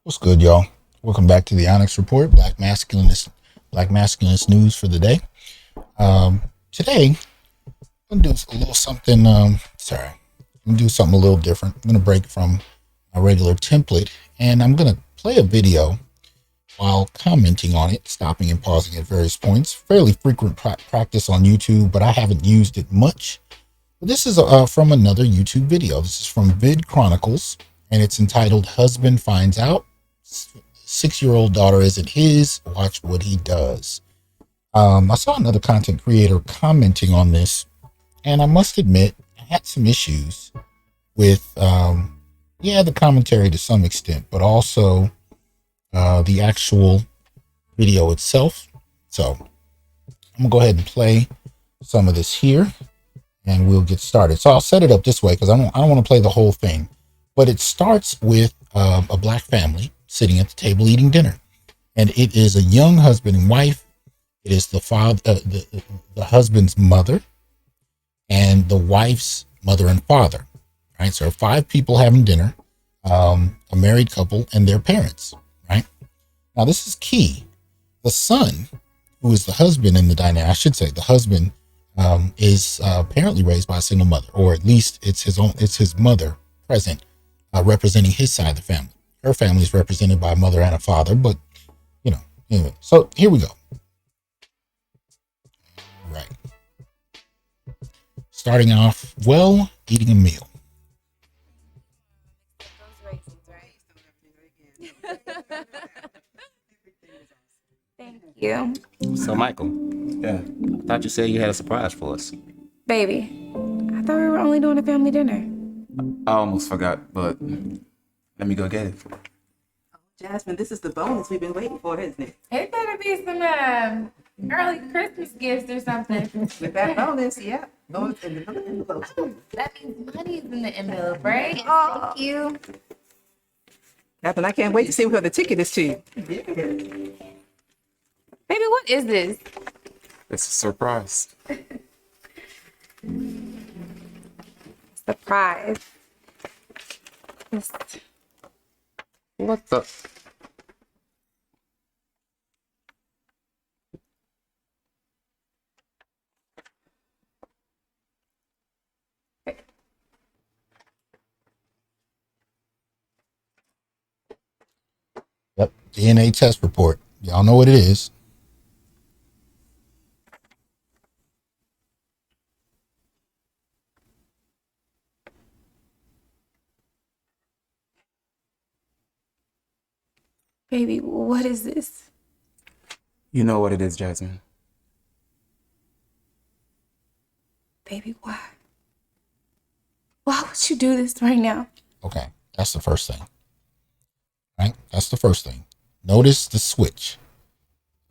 What's good, y'all? Welcome back to the Onyx Report, Black Masculinist news for the day. Today, I'm gonna do a little something. I'm gonna do something a little different. I'm gonna break from my regular template, and I'm gonna play a video while commenting on it, stopping and pausing at various points. Fairly frequent practice on YouTube, but I haven't used it much. But this is from another YouTube video. This is from Vid Chronicles, and it's entitled "Husband Finds Out 6-year-old daughter isn't his. Watch what he does." I saw another content creator commenting on this, and I must admit I had some issues with the commentary to some extent, but also the actual video itself. So I'm gonna go ahead and play some of this here, and we'll get started. So I'll set it up this way because I don't want to play the whole thing, but it starts with a black family sitting at the table eating dinner, and it is a young husband and wife. It is the father, the husband's mother, and the wife's mother and father. Right, so 5 people having dinner, a married couple and their parents. Right now, this is key. The son, who is the husband in the dynamic, I should say, the husband is apparently raised by a single mother, or at least it's his mother present, representing his side of the family. Her family is represented by a mother and a father, but anyway. So here we go. Right. Starting off, eating a meal. Thank you. So, Michael, Yeah. I thought you said you had a surprise for us. Baby, I thought we were only doing a family dinner. I almost forgot, but let me go get it. Jasmine, this is the bonus we've been waiting for, isn't it? It better be some early Christmas gifts or something. With that bonus, yeah. Those in the envelope. That means money's in the envelope, right? Thank you. Captain, I can't wait to see what the ticket is to you. Baby, what is this? It's a surprise. Surprise. It's What the? Yep, DNA test report. Y'all know what it is. Baby, what is this? You know what it is, Jasmine. Baby, why? Why would you do this right now? Okay, that's the first thing. Right? That's the first thing. Notice the switch.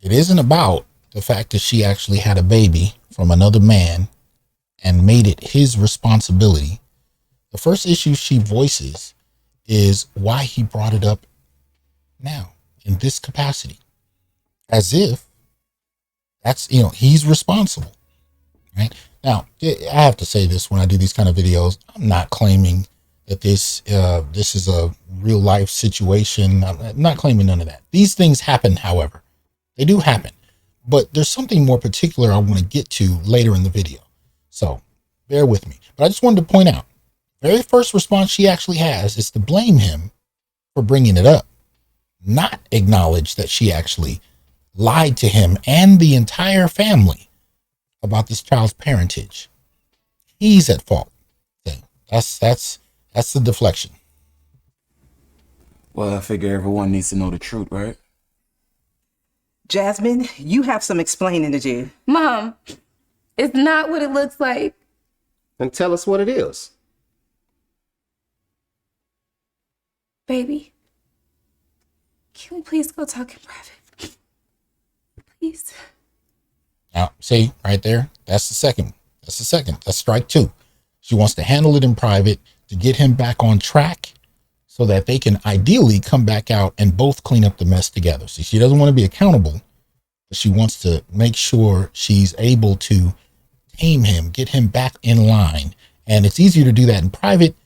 It isn't about the fact that she actually had a baby from another man and made it his responsibility. The first issue she voices is why he brought it up now in this capacity, as if that's, he's responsible. Right now, I have to say this when I do these kind of videos, I'm not claiming that this is a real life situation. I'm not claiming none of that. These things happen, however, they do happen, but there's something more particular I want to get to later in the video, so bear with me. But I just wanted to point out, very first response she actually has is to blame him for bringing it up, not acknowledge that she actually lied to him and the entire family about this child's parentage. He's at fault. That's the deflection. Well, I figure everyone needs to know the truth, right? Jasmine, you have some explaining to do. Mom, it's not what it looks like. Then tell us what it is. Baby, can we please go talk in private? Please. Now, see right there, that's the second. That's strike 2. She wants to handle it in private to get him back on track so that they can ideally come back out and both clean up the mess together. See, she doesn't want to be accountable, but she wants to make sure she's able to tame him, get him back in line. And it's easier to do that in private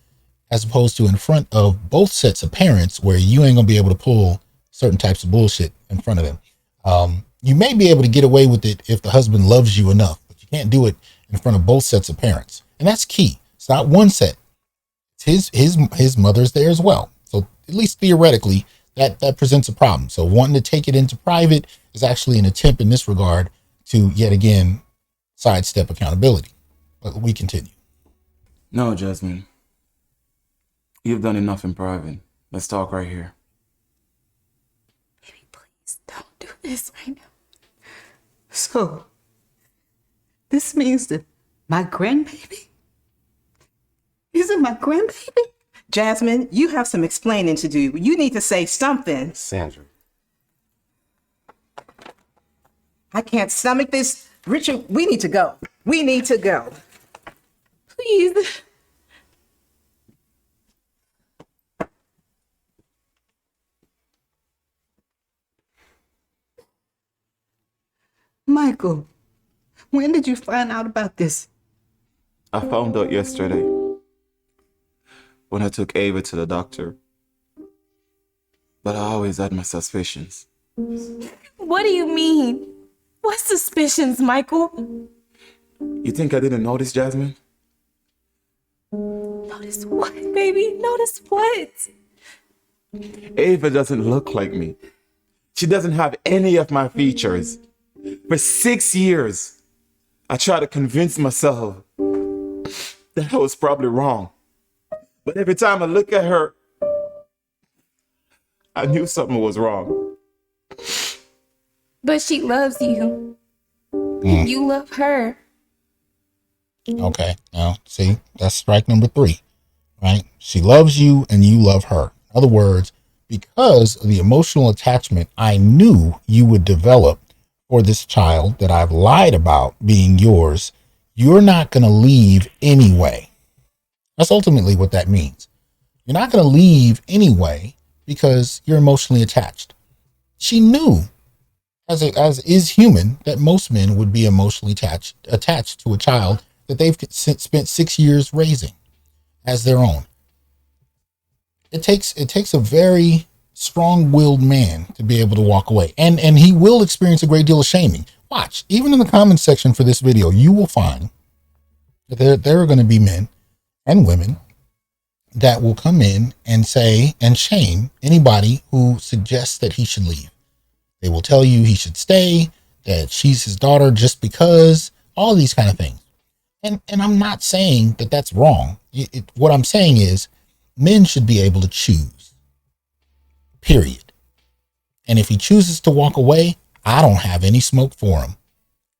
as opposed to in front of both sets of parents where you ain't gonna be able to pull certain types of bullshit in front of them. You may be able to get away with it if the husband loves you enough, but you can't do it in front of both sets of parents. And that's key. It's not one set. It's his mother's there as well. So at least theoretically, that presents a problem. So wanting to take it into private is actually an attempt in this regard to yet again sidestep accountability. But we continue. No, Jasmine. You've done enough in private. Let's talk right here. Baby, please don't do this right now. So, this means that my grandbaby? Is it my grandbaby? Jasmine, you have some explaining to do. You need to say something. Sandra. I can't stomach this. Richard, we need to go. We need to go. Please. Michael, when did you find out about this? I found out yesterday when I took Ava to the doctor. But I always had my suspicions. What do you mean? What suspicions, Michael? You think I didn't notice, Jasmine? Notice what, baby? Notice what? Ava doesn't look like me. She doesn't have any of my features. For 6 years, I tried to convince myself that I was probably wrong. But every time I look at her, I knew something was wrong. But she loves you. You love her. Okay. Now, see, that's strike number 3, right? She loves you and you love her. In other words, because of the emotional attachment I knew you would develop for this child that I've lied about being yours, you're not going to leave anyway. That's ultimately what that means. You're not going to leave anyway because you're emotionally attached. She knew, as is human, that most men would be emotionally attached to a child that they've spent 6 years raising as their own. It takes a very strong-willed man to be able to walk away, and he will experience a great deal of shaming. Watch, even in the comments section for this video, you will find that there are going to be men and women that will come in and say and shame anybody who suggests that he should leave. They will tell you he should stay, that she's his daughter just because, all these kind of things. And I'm not saying that that's wrong. What I'm saying is men should be able to choose, period. And if he chooses to walk away, I don't have any smoke for him.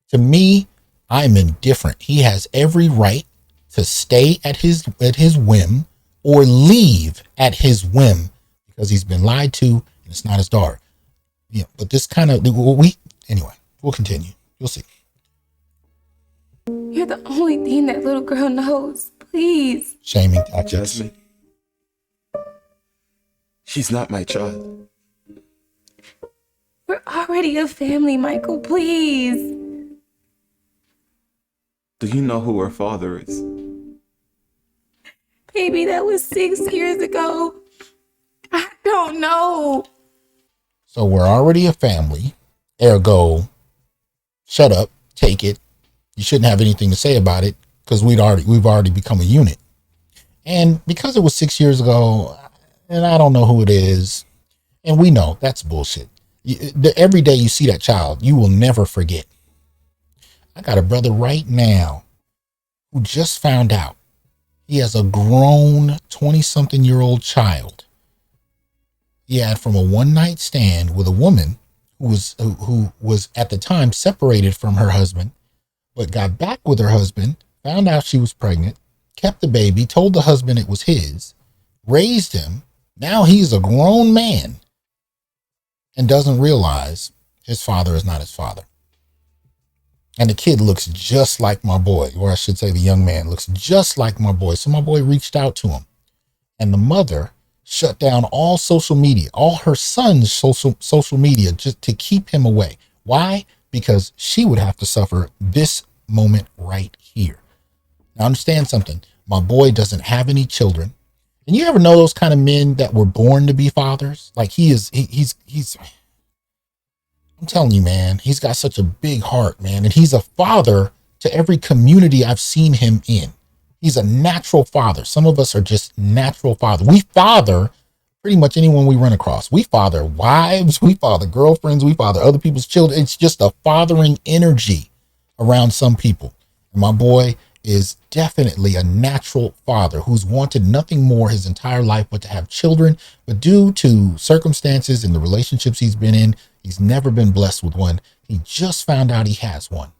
To me, I'm indifferent. He has every right to stay at his whim or leave at his whim because he's been lied to and it's not his daughter. Yeah, but this kind of, anyway, we'll continue. You'll see. You're the only thing that little girl knows. Please. Shaming tactics. Jasmine, she's not my child. We're already a family, Michael. Please. Do you know who her father is? Baby, that was 6 years ago. I don't know. So we're already a family. Ergo, shut up, take it. You shouldn't have anything to say about it because we've already become a unit. And because it was 6 years ago, and I don't know who it is, and we know that's bullshit. Every day you see that child, you will never forget. I got a brother right now who just found out he has a grown 20-something-year-old child he had from a one-night stand with a woman who was at the time separated from her husband, but got back with her husband, found out she was pregnant, kept the baby, told the husband it was his, raised him. Now he's a grown man and doesn't realize his father is not his father. And the kid looks just like my boy, or I should say the young man looks just like my boy. So my boy reached out to him, and the mother shut down all social media, all her son's social media, just to keep him away. Why? Because she would have to suffer this moment right here. Now understand something. My boy doesn't have any children, And you ever know those kind of men that were born to be fathers? Like he's I'm telling you, man, he's got such a big heart, man. And he's a father to every community I've seen him in. He's a natural father. Some of us are just natural fathers. We father pretty much anyone we run across. We father wives, we father girlfriends, we father other people's children. It's just a fathering energy around some people. And my boy is definitely a natural father who's wanted nothing more his entire life but to have children. But due to circumstances and the relationships he's been in, he's never been blessed with one. He just found out he has one.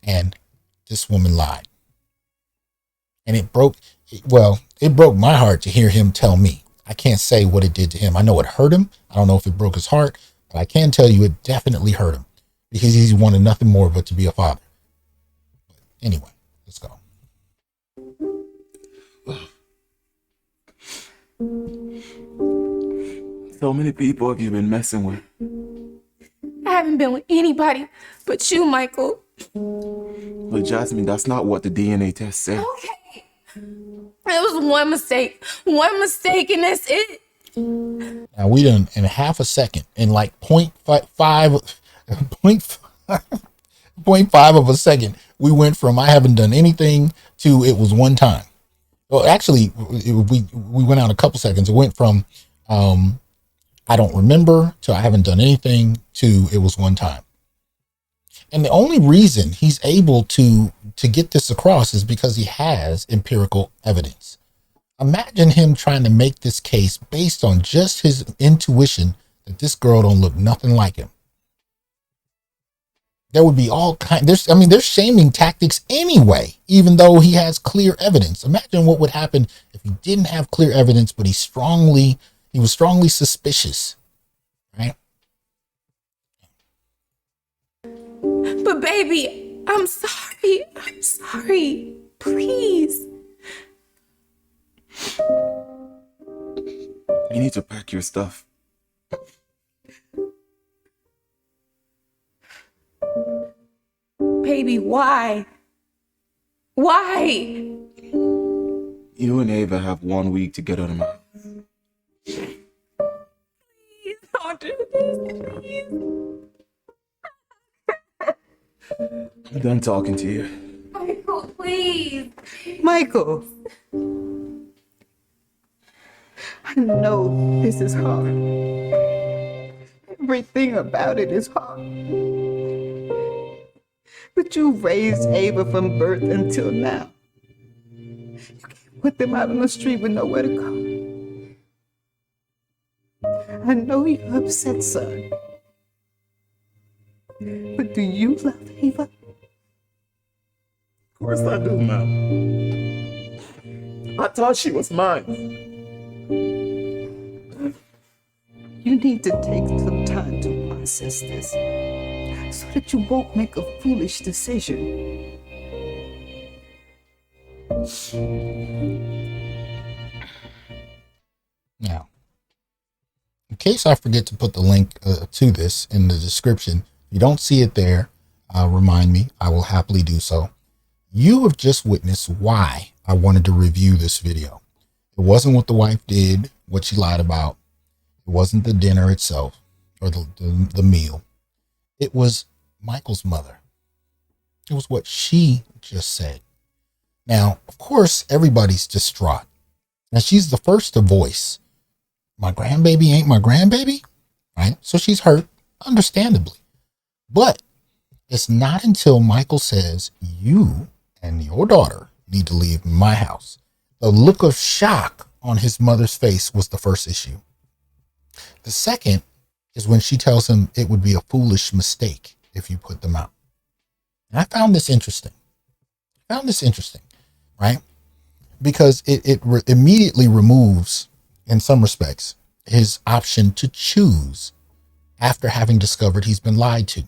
And this woman lied. And it broke my heart to hear him tell me. I can't say what it did to him. I know it hurt him. I don't know if it broke his heart, but I can tell you it definitely hurt him because he's wanted nothing more but to be a father. Anyway, let's go. So many people have you been messing with? I haven't been with anybody but you, Michael. But Jasmine, that's not what the DNA test said. Okay. It was one mistake, and that's it. Now we done in half a second, in like 0.5 of a second, we went from I haven't done anything to it was one time. Well, actually, we went out a couple seconds. It went from I don't remember to I haven't done anything to it was one time. And the only reason he's able to get this across is because he has empirical evidence. Imagine him trying to make this case based on just his intuition that this girl don't look nothing like him. There would be all kinds. There's shaming tactics anyway, even though he has clear evidence. Imagine what would happen if he didn't have clear evidence, but he was strongly suspicious, right? But baby, I'm sorry. Please. You need to pack your stuff. Baby, why? Why? You and Ava have 1 week to get out of my house. Please don't do this, please. I'm done talking to you. Michael, please. Michael, I know this is hard. Everything about it is hard. But you raised Ava from birth until now. You can't put them out on the street with nowhere to go. I know you're upset, son. But do you love Ava? Of course I do, Mom. I thought she was mine. You need to take some time to process this so that you won't make a foolish decision. Now, in case I forget to put the link to this in the description, if you don't see it there, remind me. I will happily do so. You have just witnessed why I wanted to review this video. It wasn't what the wife did, what she lied about. It wasn't the dinner itself or the meal. It was Michael's mother. It was what she just said. Now, of course, everybody's distraught. Now, she's the first to voice, my grandbaby ain't my grandbaby, right? So she's hurt, understandably. But it's not until Michael says, you and your daughter need to leave my house. The look of shock on his mother's face was the first issue. The second is when she tells him it would be a foolish mistake if you put them out. And I found this interesting. Right? Because it immediately removes, in some respects, his option to choose after having discovered he's been lied to.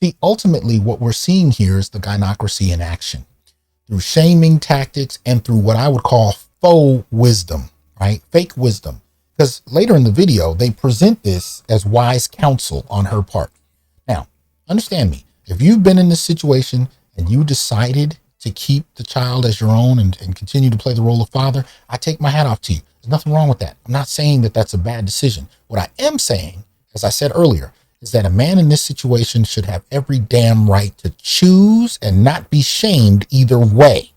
See, ultimately, what we're seeing here is the gynocracy in action through shaming tactics and through what I would call faux wisdom, right? Fake wisdom. Because later in the video, they present this as wise counsel on her part. Now, understand me. If you've been in this situation and you decided to keep the child as your own and continue to play the role of father, I take my hat off to you. There's nothing wrong with that. I'm not saying that that's a bad decision. What I am saying, as I said earlier, is that a man in this situation should have every damn right to choose and not be shamed either way.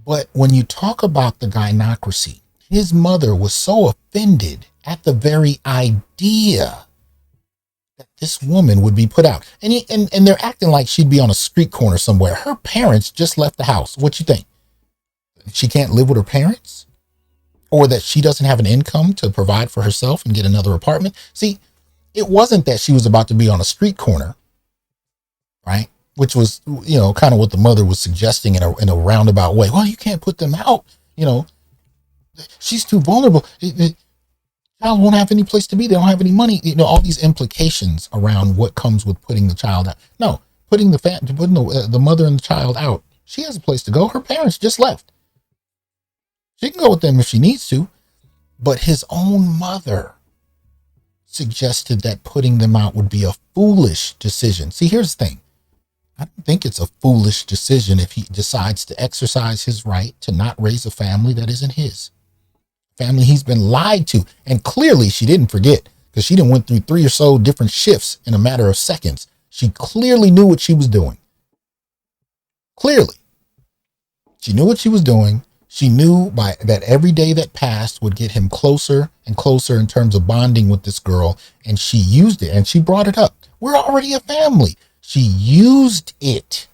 But when you talk about the gynarchy, his mother was so offended at the very idea that this woman would be put out. And they're acting like she'd be on a street corner somewhere. Her parents just left the house. What you think? She can't live with her parents? Or that she doesn't have an income to provide for herself and get another apartment? See, it wasn't that she was about to be on a street corner, right? Which was, kind of what the mother was suggesting in a roundabout way. Well, you can't put them out. She's too vulnerable. The child won't have any place to be. They don't have any money. All these implications around what comes with putting the child out. No, putting the mother and the child out. She has a place to go. Her parents just left. She can go with them if she needs to. But his own mother suggested that putting them out would be a foolish decision. See, here's the thing. I don't think it's a foolish decision if he decides to exercise his right to not raise a family that isn't his. Family he's been lied to. And clearly she didn't forget, because she done went through 3 or so different shifts in a matter of seconds. She clearly knew what she was doing. Clearly. She knew what she was doing. She knew that every day that passed would get him closer and closer in terms of bonding with this girl. And she used it and she brought it up. We're already a family. She used it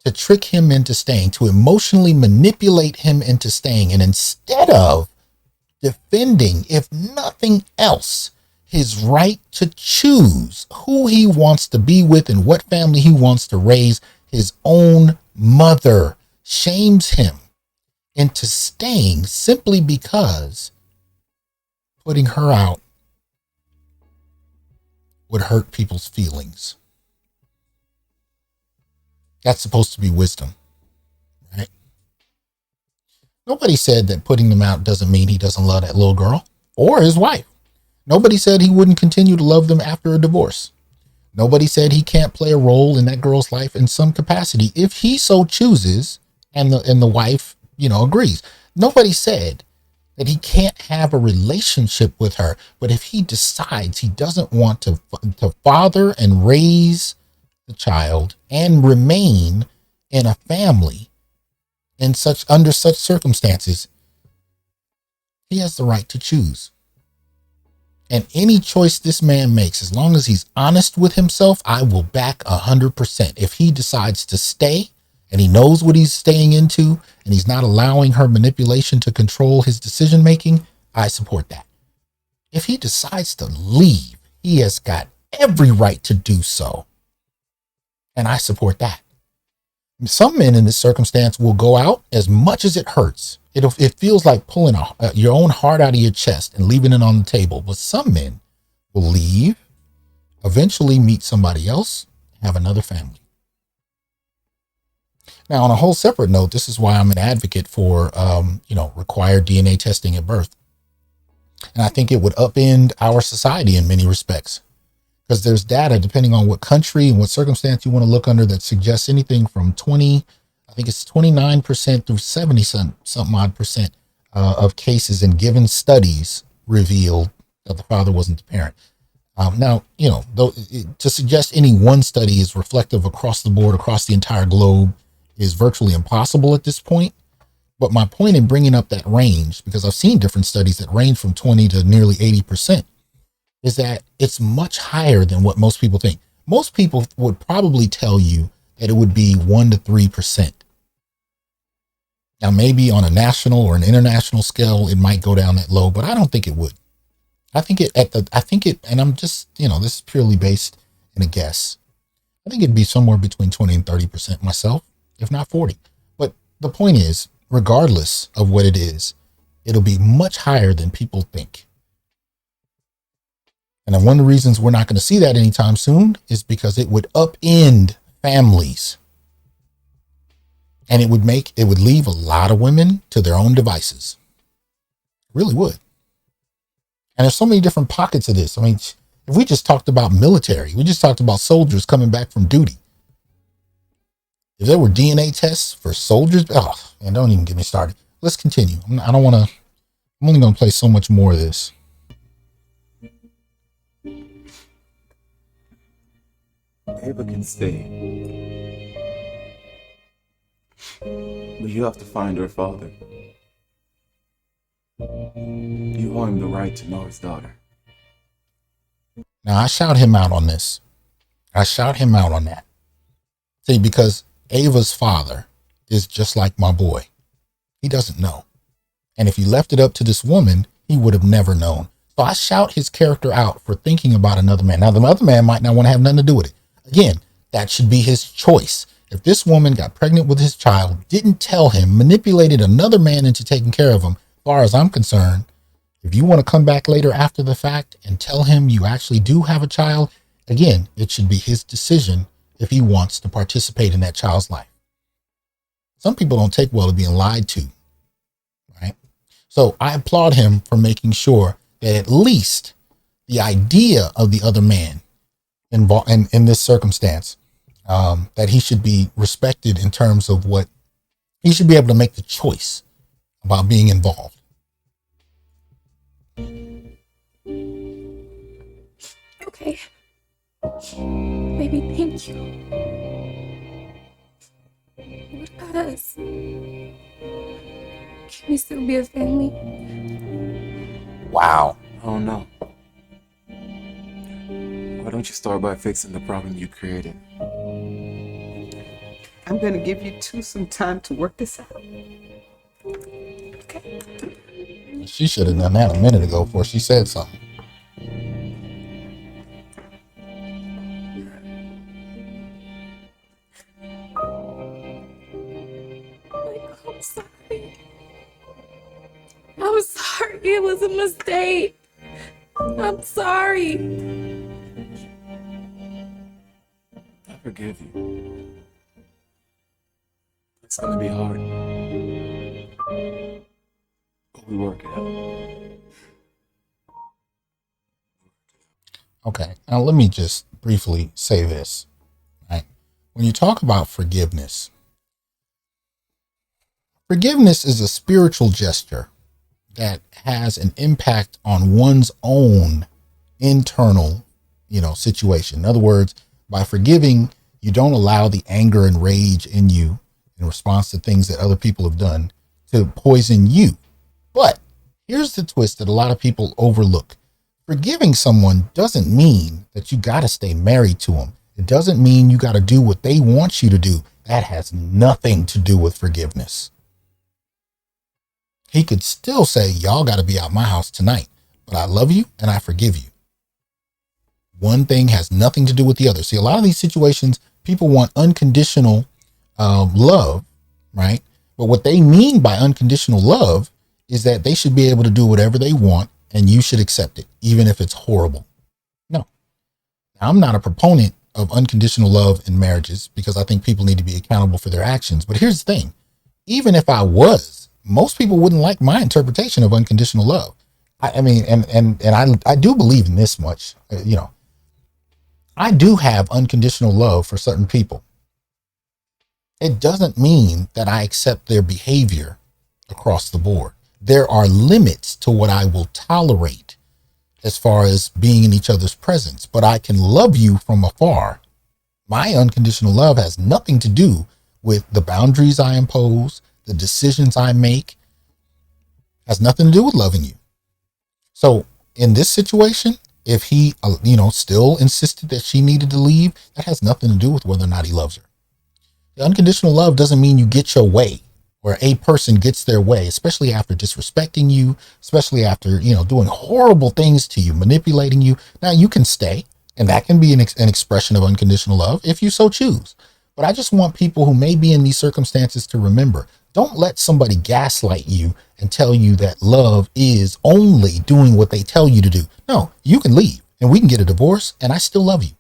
to trick him into staying, to emotionally manipulate him into staying. And instead of defending, if nothing else, his right to choose who he wants to be with and what family he wants to raise, his own mother shames him into staying simply because putting her out would hurt people's feelings. That's supposed to be wisdom, right? Nobody said that putting them out doesn't mean he doesn't love that little girl or his wife. Nobody said he wouldn't continue to love them after a divorce. Nobody said he can't play a role in that girl's life in some capacity if he so chooses and the wife, agrees. Nobody said that he can't have a relationship with her, but if he decides he doesn't want to father and raise the child and remain in a family under such circumstances, he has the right to choose. And any choice this man makes, as long as he's honest with himself, I will back 100%. If he decides to stay and he knows what he's staying into and he's not allowing her manipulation to control his decision making, I support that. If he decides to leave, he has got every right to do so. And I support that. Some men in this circumstance will go out as much as it hurts. It feels like pulling your own heart out of your chest and leaving it on the table. But some men will leave, eventually meet somebody else, have another family. Now, on a whole separate note, this is why I'm an advocate for, required DNA testing at birth. And I think it would upend our society in many respects, because there's data, depending on what country and what circumstance you want to look under, that suggests anything from 29% through 70 something odd percent of cases in given studies revealed that the father wasn't the parent. To suggest any one study is reflective across the board, across the entire globe, is virtually impossible at this point. But my point in bringing up that range, because I've seen different studies that range from 20 to nearly 80%, is that it's much higher than what most people think. Most people would probably tell you that it would be 1 to 3%. Now, maybe on a national or an international scale, it might go down that low, but I don't think it would. And I'm just, this is purely based in a guess. I think it'd be somewhere between 20 and 30% myself, if not 40. But the point is, regardless of what it is, it'll be much higher than people think. And one of the reasons we're not going to see that anytime soon is because it would upend families. And it would leave a lot of women to their own devices. It really would. And there's so many different pockets of this. I mean, if we just talked about military, we just talked about soldiers coming back from duty. If there were DNA tests for soldiers, oh, man, don't even get me started. Let's continue. I don't want to, I'm only going to play so much more of this. Ava can stay. But you have to find her father. You owe him the right to know his daughter. Now, I shout him out on this. I shout him out on that. See, because Ava's father is just like my boy. He doesn't know. And if he left it up to this woman, he would have never known. So I shout his character out for thinking about another man. Now, the other man might not want to have nothing to do with it. Again, that should be his choice. If this woman got pregnant with his child, didn't tell him, manipulated another man into taking care of him, as far as I'm concerned, if you want to come back later after the fact and tell him you actually do have a child, again, it should be his decision if he wants to participate in that child's life. Some people don't take well to being lied to, right? So I applaud him for making sure that at least the idea of the other man involved in this circumstance, that he should be respected in terms of what he should be able to make the choice about being involved. Okay. Baby, thank you. What about us? Can we still be a family? Wow. Oh no. Why don't you start by fixing the problem you created? I'm going to give you two some time to work this out. Okay. She should have done that a minute ago before she said something. I'm sorry. I'm sorry. It was a mistake. I'm sorry. I forgive you. It's gonna be hard. But we work it out. Okay, now let me just briefly say this, right? When you talk about forgiveness, forgiveness is a spiritual gesture that has an impact on one's own internal, situation. In other words, by forgiving, you don't allow the anger and rage in you in response to things that other people have done to poison you. But here's the twist that a lot of people overlook. Forgiving someone doesn't mean that you got to stay married to them. It doesn't mean you got to do what they want you to do. That has nothing to do with forgiveness. He could still say, y'all got to be out my house tonight, but I love you and I forgive you. One thing has nothing to do with the other. See, a lot of these situations, people want unconditional love, right? But what they mean by unconditional love is that they should be able to do whatever they want and you should accept it, even if it's horrible. No, I'm not a proponent of unconditional love in marriages because I think people need to be accountable for their actions. But here's the thing. Even if I was, most people wouldn't like my interpretation of unconditional love. I mean, I do believe in this much, I do have unconditional love for certain people. It doesn't mean that I accept their behavior across the board. There are limits to what I will tolerate as far as being in each other's presence, but I can love you from afar. My unconditional love has nothing to do with the boundaries I impose, the decisions I make, has nothing to do with loving you. So in this situation, if he, still insisted that she needed to leave, that has nothing to do with whether or not he loves her. The unconditional love doesn't mean you get your way, where a person gets their way, especially after disrespecting you, especially after, doing horrible things to you, manipulating you. Now you can stay, and that can be an expression of unconditional love if you so choose. But I just want people who may be in these circumstances to remember, don't let somebody gaslight you and tell you that love is only doing what they tell you to do. No, you can leave and we can get a divorce and I still love you.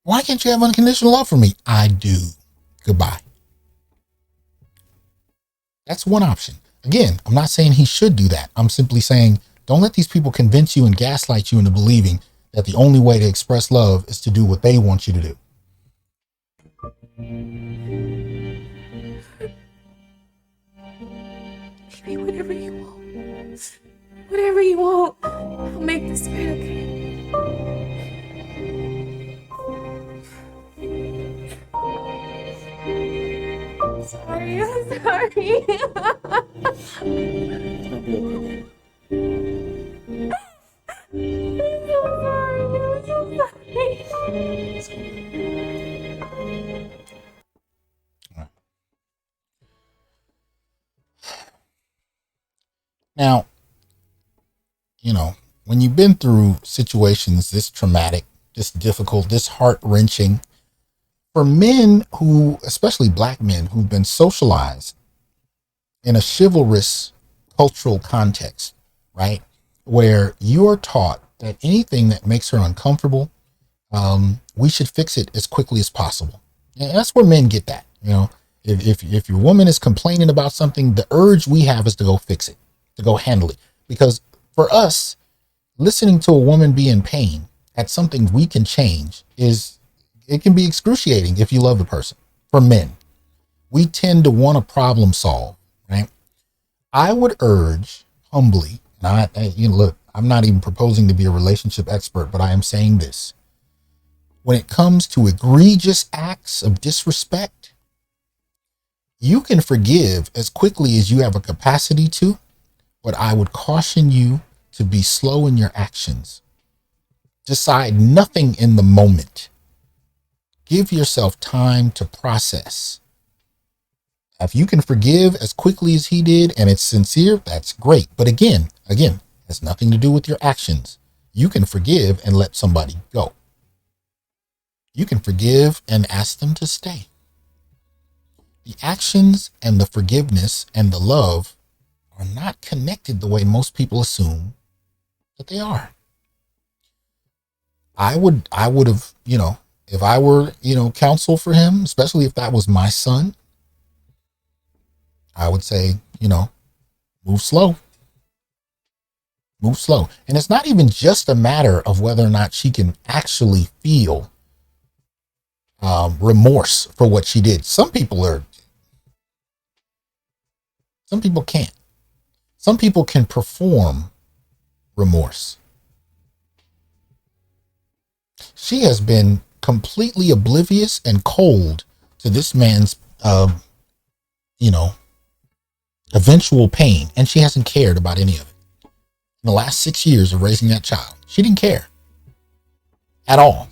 Why can't you have unconditional love for me? I do. Goodbye. That's one option. Again, I'm not saying he should do that. I'm simply saying, don't let these people convince you and gaslight you into believing that the only way to express love is to do what they want you to do. Baby, whatever you want. Whatever you want. I'll make this right, okay? I'm sorry. I'm sorry. Now, you know, when you've been through situations this traumatic, this difficult, this heart-wrenching, for men who, especially black men who've been socialized in a chivalrous cultural context, right, where you're taught that anything that makes her uncomfortable, we should fix it as quickly as possible. And that's where men get that. You know, if your woman is complaining about something, the urge we have is to go fix it, to go handle it. Because for us, listening to a woman be in pain at something we can change it can be excruciating if you love the person. For men, we tend to want to problem solve, right? I would urge humbly, look, I'm not even proposing to be a relationship expert, but I am saying this. When it comes to egregious acts of disrespect, you can forgive as quickly as you have a capacity to, but I would caution you to be slow in your actions. Decide nothing in the moment. Give yourself time to process. If you can forgive as quickly as he did and it's sincere, that's great. But again, has nothing to do with your actions. You can forgive and let somebody go. You can forgive and ask them to stay. The actions and the forgiveness and the love are not connected the way most people assume that they are. I would have, if I were, counsel for him, especially if that was my son, I would say, move slow. Move slow. And it's not even just a matter of whether or not she can actually feel remorse for what she did. Some people can't. Some people can perform remorse. She has been completely oblivious and cold to this man's, eventual pain. And she hasn't cared about any of it. In the last 6 years of raising that child, she didn't care at all.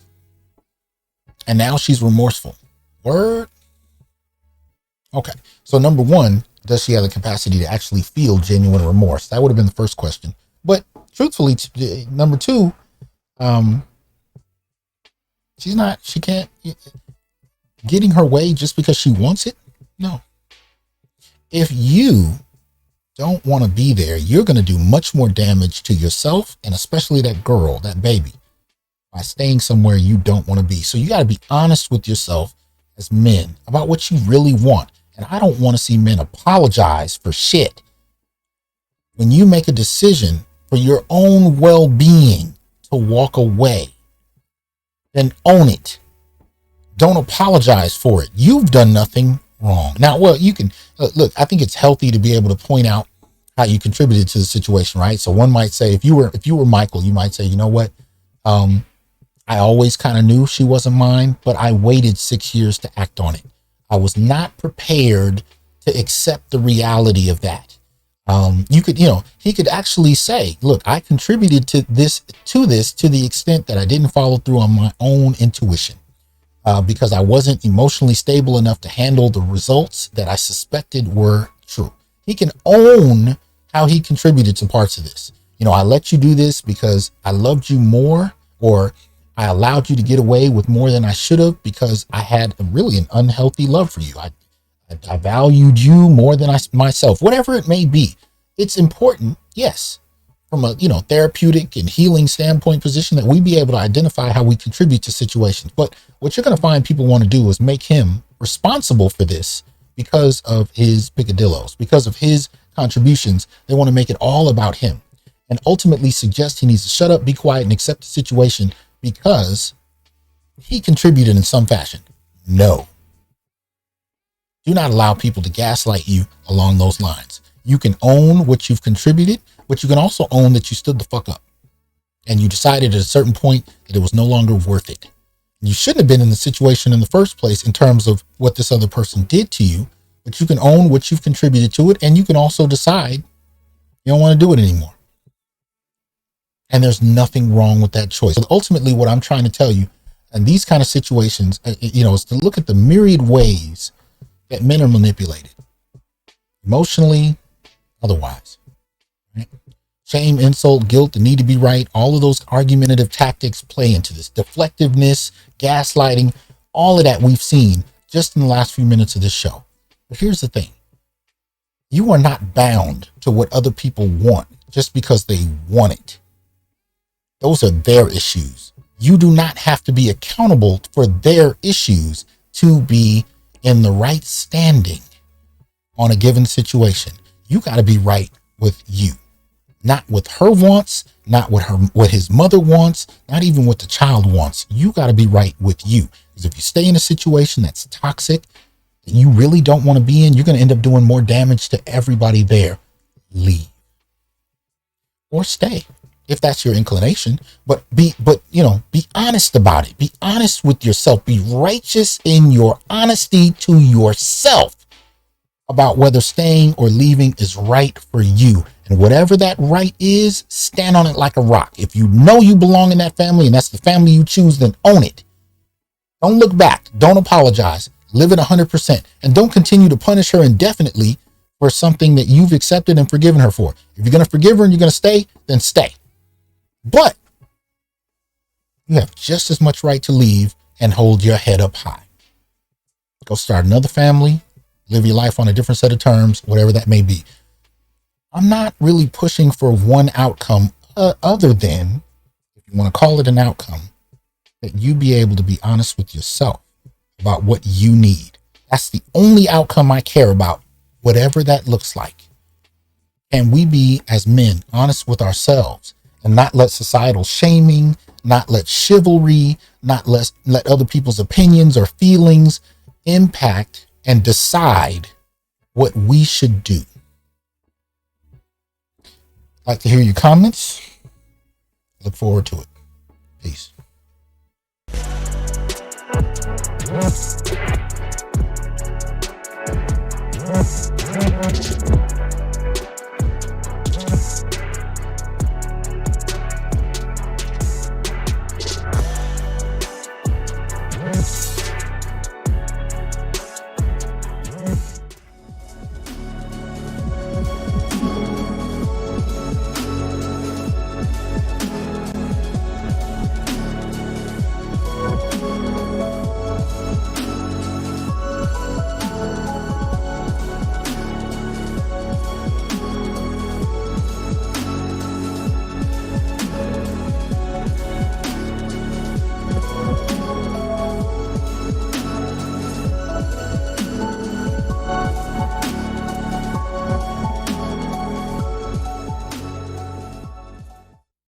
And now she's remorseful. Word. Okay. So number one, does she have the capacity to actually feel genuine remorse? That would have been the first question. But truthfully, number two, she can't getting her way just because she wants it. No. If you don't want to be there, you're going to do much more damage to yourself and especially that girl, that baby, by staying somewhere you don't want to be. So you got to be honest with yourself as men about what you really want. And I don't want to see men apologize for shit. When you make a decision for your own well-being to walk away, then own it. Don't apologize for it. You've done nothing wrong. Now, well, you can look, I think it's healthy to be able to point out how you contributed to the situation, right? So one might say, if you were Michael, you might say, you know what? I always kind of knew she wasn't mine, but I waited 6 years to act on it. I was not prepared to accept the reality of that. He could actually say, look, I contributed to this to the extent that I didn't follow through on my own intuition, because I wasn't emotionally stable enough to handle the results that I suspected were true. He can own how he contributed to parts of this. I let you do this because I loved you more, or I allowed you to get away with more than I should have because I had really an unhealthy love for you. I valued you more than myself, whatever it may be. It's important, yes, from a therapeutic and healing standpoint position, that we be able to identify how we contribute to situations. But what you're going to find people want to do is make him responsible for this because of his picadillos, because of his contributions. They want to make it all about him. and ultimately suggest he needs to shut up, be quiet, and accept the situation because he contributed in some fashion. No. Do not allow people to gaslight you along those lines. You can own what you've contributed, but you can also own that you stood the fuck up. And you decided at a certain point that it was no longer worth it. You shouldn't have been in the situation in the first place in terms of what this other person did to you, but you can own what you've contributed to it, and you can also decide you don't want to do it anymore. And there's nothing wrong with that choice. Ultimately, what I'm trying to tell you, in these kind of situations, is to look at the myriad ways that men are manipulated, emotionally, otherwise. Right? Shame, insult, guilt, the need to be right, all of those argumentative tactics play into this. Deflectiveness, gaslighting, all of that we've seen just in the last few minutes of this show. But here's the thing. You are not bound to what other people want just because they want it. Those are their issues. You do not have to be accountable for their issues to be in the right standing on a given situation. You got to be right with you. Not with her wants, not what his mother wants, not even what the child wants. You got to be right with you. Because if you stay in a situation that's toxic, that you really don't want to be in, you're going to end up doing more damage to everybody there. Leave. Or stay, if that's your inclination. But be honest about it. Be honest with yourself. Be righteous in your honesty to yourself about whether staying or leaving is right for you. And whatever that right is, stand on it like a rock. If you know you belong in that family and that's the family you choose, then own it. Don't look back. Don't apologize. Live it 100%. And don't continue to punish her indefinitely for something that you've accepted and forgiven her for. If you're going to forgive her and you're going to stay, then stay. But you have just as much right to leave and hold your head up high. Go start another family. Live your life on a different set of terms, whatever that may be. I'm not really pushing for one outcome other than, if you want to call it an outcome, that you be able to be honest with yourself about what you need. That's the only outcome I care about, whatever that looks like. And we be, as men, honest with ourselves and not let societal shaming, not let chivalry, not let other people's opinions or feelings impact and decide what we should do. Like to hear your comments. Look forward to it. Peace.